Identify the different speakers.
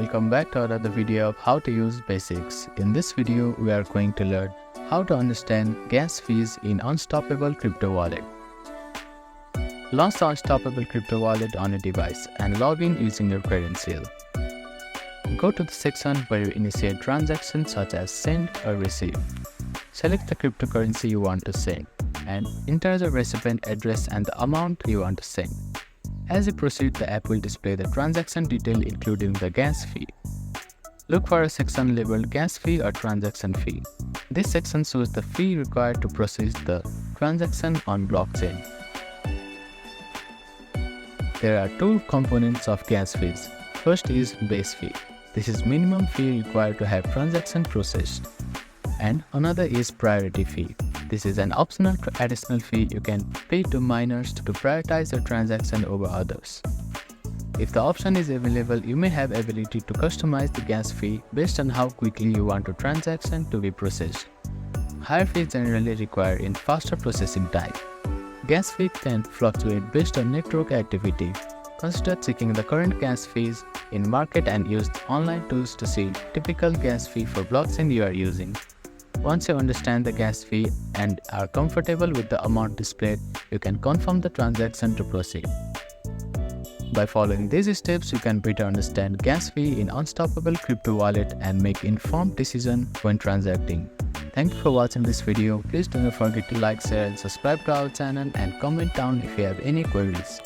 Speaker 1: welcome back to another video of how to use basics. In this video, we are going to learn how to understand gas fees in Unstoppable Crypto Wallet. Launch the Unstoppable Crypto Wallet on your device and log in using your credential. Go to the section where you initiate transactions such as send or receive. Select the cryptocurrency you want to send and enter the recipient address and the amount you want to send. As you proceed, the app will display the transaction detail including the gas fee. Look for a section labeled gas fee or transaction fee. This section shows the fee required to process the transaction on blockchain. There are two components of gas fees. First is base fee. This is minimum fee required to have transaction processed. And another is priority fee. This is an optional additional fee you can pay to miners to prioritize your transaction over others. If the option is available, you may have ability to customize the gas fee based on how quickly you want a transaction to be processed. Higher fees generally require in faster processing time. Gas fee can fluctuate based on network activity. Consider checking the current gas fees in market and use online tools to see typical gas fee for blockchain you are using. Once you understand the gas fee and are comfortable with the amount displayed, you can confirm the transaction to proceed. By following these steps, you can better understand gas fee in Unstoppable Crypto Wallet and make informed decisions when transacting. Thank you for watching this video. Please do not forget to like, share and subscribe to our channel and comment down if you have any queries.